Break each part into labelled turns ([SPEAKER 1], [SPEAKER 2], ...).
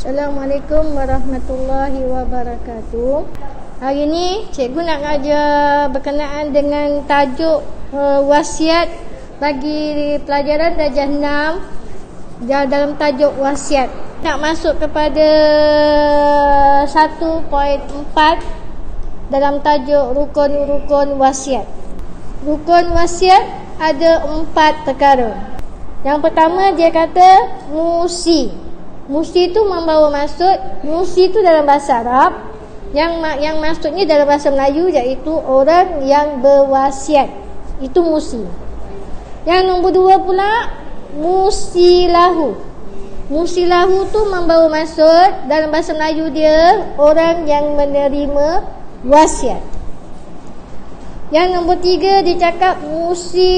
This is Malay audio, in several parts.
[SPEAKER 1] Assalamualaikum warahmatullahi wabarakatuh. Hari ni cikgu nak ngajar berkenaan dengan tajuk wasiat bagi pelajaran darjah 6 dalam tajuk wasiat. Nak masuk kepada 1.4 dalam tajuk rukun-rukun wasiat. Rukun wasiat ada 4 perkara. Yang pertama dia kata musi. Musi itu membawa maksud. Musi itu dalam bahasa Arab, yang maksudnya dalam bahasa Melayu iaitu orang yang berwasiat. Itu musi. Yang nombor 2 pula musilahu. Musilahu tu membawa maksud dalam bahasa Melayu dia orang yang menerima wasiat. Yang nombor 3 dia cakap musibihi.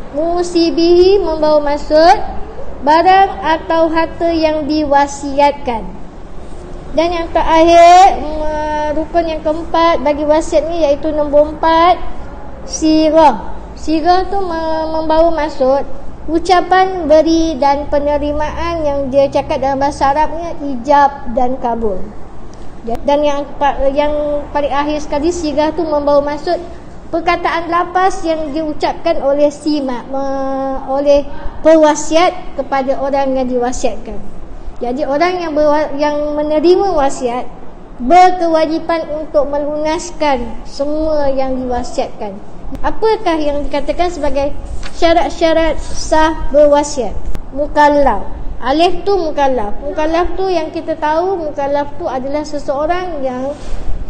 [SPEAKER 1] Musibihi membawa maksud barang atau harta yang diwasiatkan. Dan yang terakhir, rukun yang keempat bagi wasiat ni iaitu nombor 4, sirah. Sirah tu membawa maksud ucapan beri dan penerimaan yang dia cakap dalam bahasa Arabnya ijab dan kabul. Dan yang paling akhir sekali, sirah tu membawa maksud perkataan lapas yang diucapkan oleh oleh pewasiat kepada orang yang diwasiatkan. Jadi orang yang menerima wasiat berkewajipan untuk melunaskan semua yang diwasiatkan. Apakah yang dikatakan sebagai syarat-syarat sah berwasiat? Mukallaf. Alif tu mukallaf. Mukallaf tu yang kita tahu, mukallaf tu adalah seseorang yang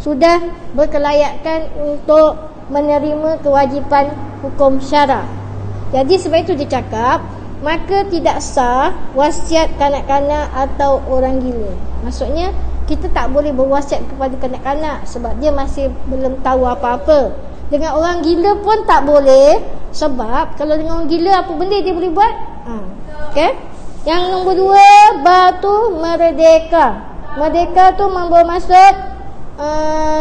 [SPEAKER 1] sudah berkelayakan untuk menerima kewajipan hukum syarak. Jadi sebab itu dia cakap, maka tidak sah wasiat kanak-kanak atau orang gila. Maksudnya kita tak boleh berwasiat kepada kanak-kanak sebab dia masih belum tahu apa-apa. Dengan orang gila pun tak boleh, sebab kalau dengan orang gila apa benda dia boleh buat? Okay? Yang nombor 2, tu merdeka. Merdeka tu membawa maksud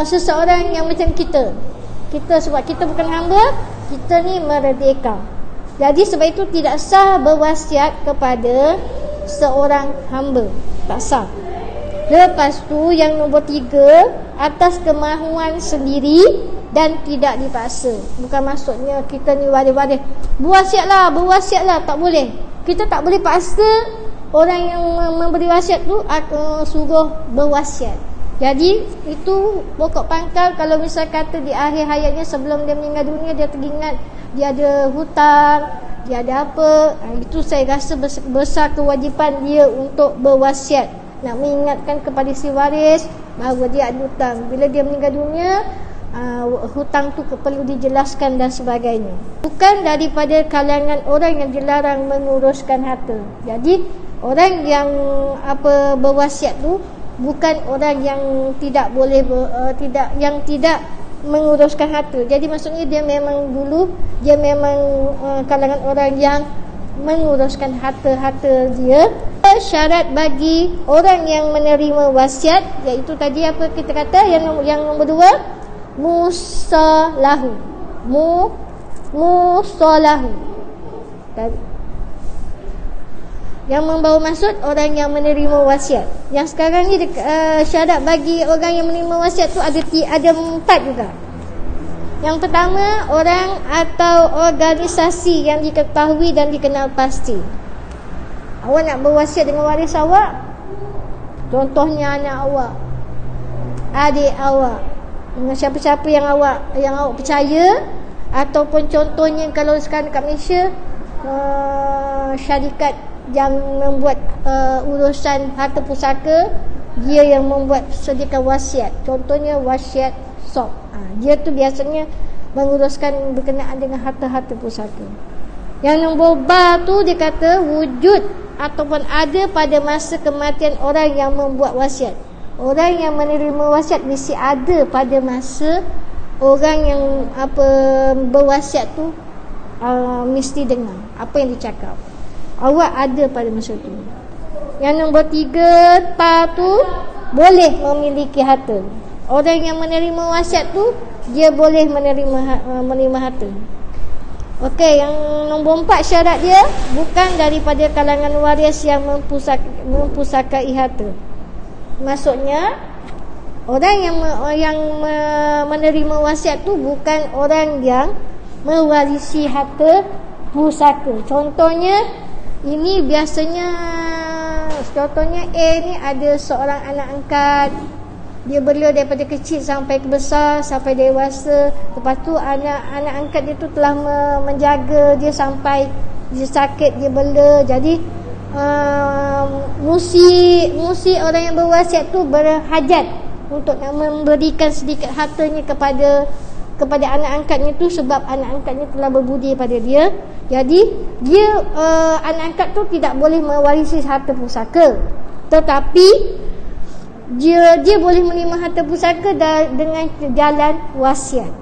[SPEAKER 1] seseorang yang macam kita. Sebab kita bukan hamba, kita ni merdeka. Jadi sebab itu tidak sah berwasiat kepada seorang hamba. Tak sah. Lepas tu yang nombor 3, atas kemahuan sendiri dan tidak dipaksa. Bukan maksudnya kita ni waris-waris, berwasiatlah, tak boleh. Kita tak boleh paksa orang yang memberi wasiat tu suruh berwasiat. Jadi itu pokok pangkal. Kalau misal kata di akhir hayatnya sebelum dia meninggal dunia, dia teringat dia ada hutang, dia ada apa, itu saya rasa besar kewajipan dia untuk berwasiat, nak mengingatkan kepada si waris bahawa dia ada hutang. Bila dia meninggal dunia, hutang tu perlu dijelaskan dan sebagainya. Bukan daripada kalangan orang yang dilarang menguruskan harta. Jadi orang yang berwasiat tu bukan orang yang tidak boleh tidak menguruskan harta. Jadi maksudnya dia memang kalangan orang yang menguruskan harta-harta dia. Syarat bagi orang yang menerima wasiat iaitu tadi apa kita kata yang nombor 2, musalahu. Musalahu. Yang membawa maksud orang yang menerima wasiat. Yang sekarang ni syarat bagi orang yang menerima wasiat tu ada 4 juga. Yang pertama, orang atau organisasi yang diketahui dan dikenal pasti. Awak nak berwasiat dengan waris awak, contohnya anak awak, adik awak, dengan siapa-siapa yang awak percaya, ataupun contohnya kalau sekarang dekat Malaysia, syarikat yang membuat urusan harta pusaka, dia yang membuat sediakan wasiat. Contohnya wasiat SOP. Dia tu biasanya menguruskan berkenaan dengan harta-harta pusaka. Yang nombor tu dia kata wujud ataupun ada pada masa kematian orang yang membuat wasiat. Orang yang menerima wasiat mesti ada pada masa orang yang berwasiat tu mesti dengar apa yang dicakap. Awak ada pada masa tu. Yang nombor 3, tu boleh memiliki harta. Orang yang menerima wasiat tu dia boleh menerima harta. Okey, yang nombor 4 syarat dia bukan daripada kalangan waris yang mempusakai harta. Maksudnya orang yang menerima wasiat tu bukan orang yang mewarisi harta pusaka. Contohnya ini biasanya, contohnya A ni ada seorang anak angkat. Dia bela daripada kecil sampai besar, sampai dewasa. Lepas tu anak angkat dia tu telah menjaga dia sampai dia sakit, dia bela. Jadi mesti orang yang berwasiat tu berhajat untuk memberikan sedikit hartanya kepada anak angkatnya tu, sebab anak angkatnya telah berbudi pada dia. Jadi dia anak angkat tu tidak boleh mewarisi harta pusaka, tetapi dia boleh menerima harta pusaka dengan jalan wasiat.